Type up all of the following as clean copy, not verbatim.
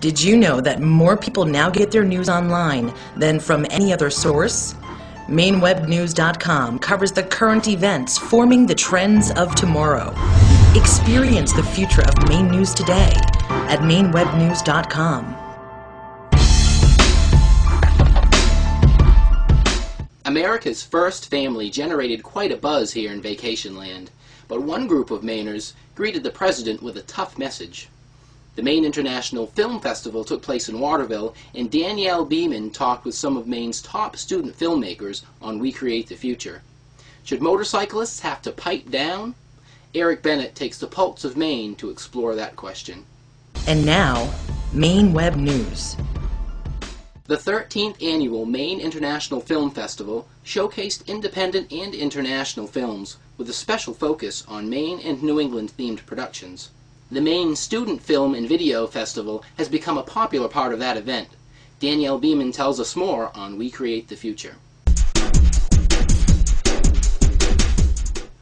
Did you know that more people now get their news online than from any other source? MaineWebNews.com covers the current events forming the trends of tomorrow. Experience the future of Maine news today at MaineWebNews.com. America's first family generated quite a buzz here in vacation land, but one group of Mainers greeted the president with a tough message. The Maine International Film Festival took place in Waterville, and Danielle Beamon talked with some of Maine's top student filmmakers on We Create the Future. Should motorcyclists have to pipe down? Erick Bennett takes the Pulse of Maine to explore that question. And now, Maine Web News. The 13th annual Maine International Film Festival showcased independent and international films with a special focus on Maine and New England themed productions. The Maine Student Film and Video Festival has become a popular part of that event. Danielle Beamon tells us more on We Create the Future.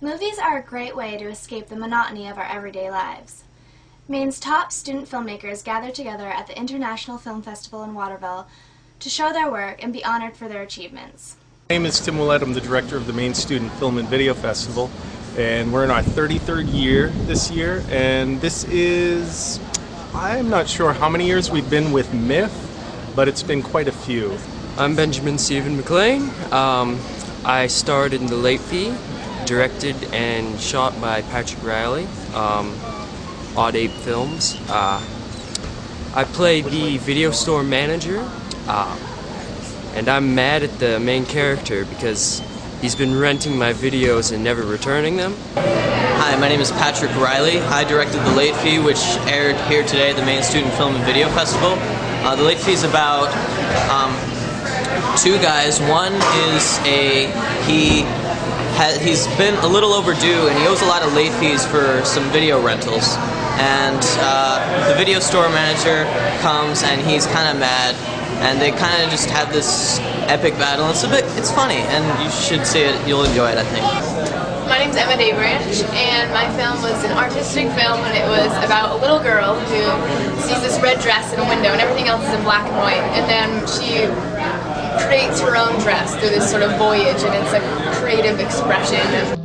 Movies are a great way to escape the monotony of our everyday lives. Maine's top student filmmakers gather together at the International Film Festival in Waterville to show their work and be honored for their achievements. My name is Tim Willett. I'm the director of the Maine Student Film and Video Festival, and we're in our 33rd year this year, and this is, I'm not sure how many years we've been with MIF, but it's been quite a few. I'm Benjamin Stephen McLean. I starred in The Late Fee, directed and shot by Patrick Riley, Odd Ape Films. I played the video store manager, and I'm mad at the main character because he's been renting my videos and never returning them. Hi, my name is Patrick Riley. I directed The Late Fee, which aired here today at the Maine Student Film and Video Festival. The Late Fee is about two guys. One is he's been a little overdue and he owes a lot of late fees for some video rentals. And the video store manager comes and he's kind of mad. And they kind of just have this epic battle. It's funny, and you should see it. You'll enjoy it, I think. My name's Emma Daybranch, and my film was an artistic film, and it was about a little girl who sees this red dress in a window, and everything else is in black and white. And then she creates her own dress through this sort of voyage, and it's a creative expression.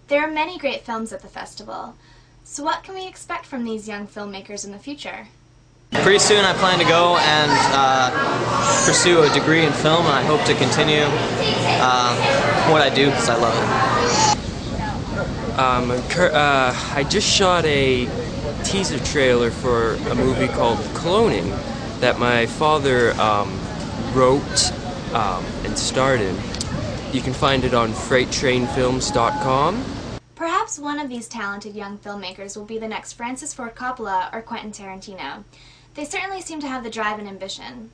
There are many great films at the festival, so what can we expect from these young filmmakers in the future? Pretty soon I plan to go and pursue a degree in film, and I hope to continue what I do because I love it. I just shot a teaser trailer for a movie called Cloning that my father wrote and starred in. You can find it on freighttrainfilms.com. Perhaps one of these talented young filmmakers will be the next Francis Ford Coppola or Quentin Tarantino. They certainly seem to have the drive and ambition.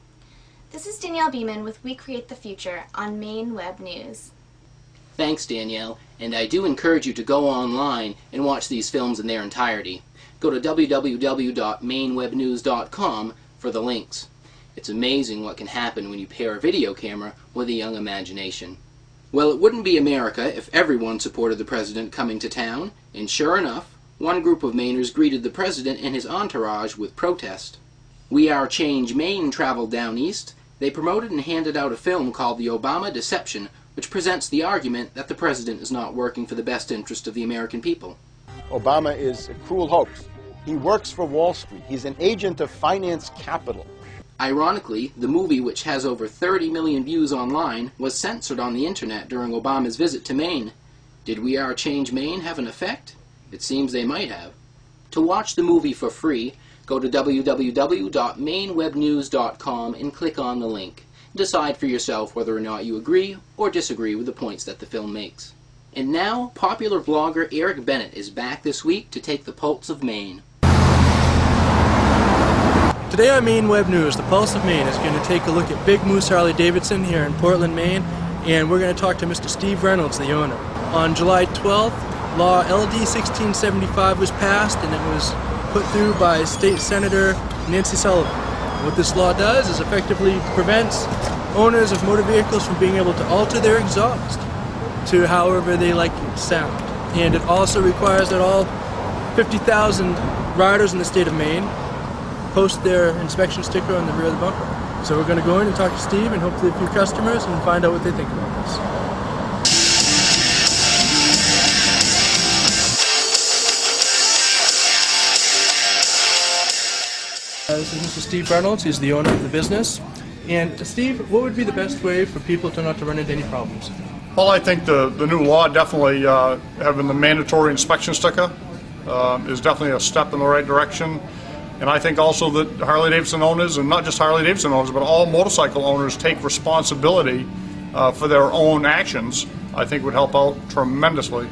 This is Danielle Beamon with We Create the Future on Maine Web News. Thanks, Danielle, and I do encourage you to go online and watch these films in their entirety. Go to www.mainewebnews.com for the links. It's amazing what can happen when you pair a video camera with a young imagination. Well, it wouldn't be America if everyone supported the president coming to town, and sure enough, one group of Mainers greeted the president and his entourage with protest. We Are Change Maine traveled down east. They promoted and handed out a film called The Obama Deception, which presents the argument that the president is not working for the best interest of the American people. Obama is a cruel hoax. He works for Wall Street. He's an agent of finance capital. Ironically, the movie, which has over 30 million views online, was censored on the internet during Obama's visit to Maine. Did We Are Change Maine have an effect? It seems they might have. To watch the movie for free, go to www.mainewebnews.com and click on the link. Decide for yourself whether or not you agree or disagree with the points that the film makes. And now, popular vlogger Erick Bennett is back this week to take the Pulse of Maine. Today on Maine Web News, the Pulse of Maine is going to take a look at Big Moose Harley-Davidson here in Portland, Maine, and we're going to talk to Mr. Steve Reynolds, the owner. On July 12th, Law LD 1675 was passed, and it was put through by State Senator Nancy Sullivan. What this law does is effectively prevents owners of motor vehicles from being able to alter their exhaust to however they like it to sound. And it also requires that all 50,000 riders in the state of Maine post their inspection sticker on the rear of the bumper. So we're going to go in and talk to Steve and hopefully a few customers and find out what they think about this. This is Mr. Steve Reynolds. He's the owner of the business. And Steve, what would be the best way for people to not to run into any problems? Well, I think the new law definitely having the mandatory inspection sticker is definitely a step in the right direction. And I think also that Harley-Davidson owners, and not just Harley-Davidson owners, but all motorcycle owners take responsibility for their own actions, I think would help out tremendously.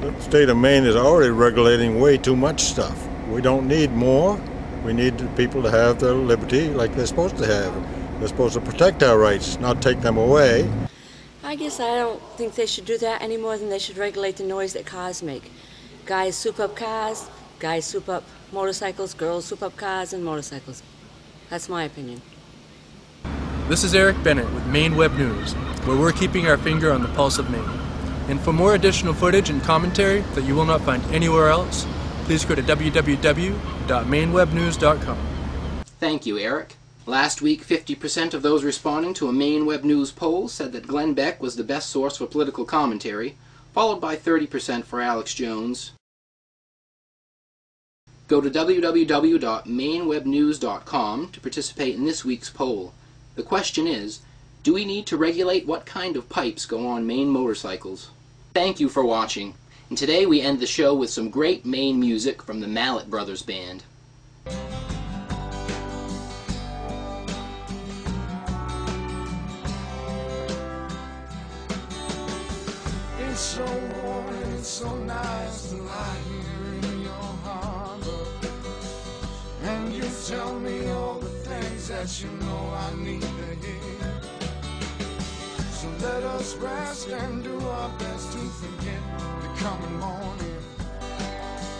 The state of Maine is already regulating way too much stuff. We don't need more. We need people to have their liberty like they're supposed to have. They're supposed to protect our rights, not take them away. I guess I don't think they should do that any more than they should regulate the noise that cars make. Guys soup up cars, guys soup up motorcycles, girls soup up cars and motorcycles. That's my opinion. This is Erick Bennett with Maine Web News, where we're keeping our finger on the pulse of Maine. And for more additional footage and commentary that you will not find anywhere else, please go to www.mainewebnews.com. Thank you, Erick. Last week, 50% of those responding to a Maine Web News poll said that Glenn Beck was the best source for political commentary, followed by 30% for Alex Jones. Go to www.mainewebnews.com to participate in this week's poll. The question is, do we need to regulate what kind of pipes go on Maine motorcycles? Thank you for watching, and today we end the show with some great Maine music from the Mallet Brothers Band. It's so warm and it's so nice to lie here in your harbor, and you tell me all the things that you know I need to hear. So let us rest and do our best to forget the coming morning.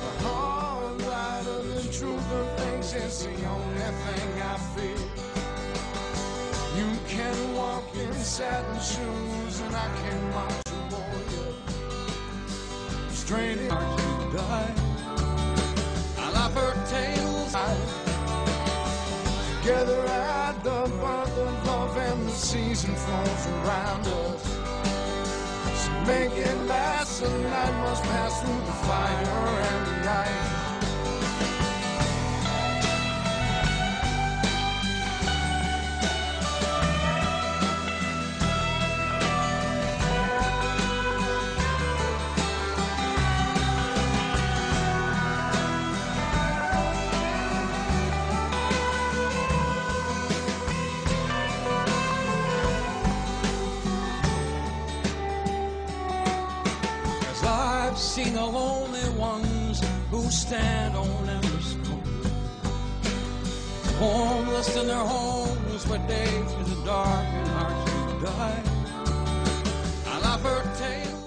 The hard light of the truth of things is the only thing I feel. You can walk in satin shoes and I can march a warrior straight in to die. I love her tales together at the birth of love, and the season falls around us. So make it last, the night must pass through the fire and the ice. I've seen the lonely ones who stand on empty stone, homeless in their homes where days are dark and hearts die. I love her tale.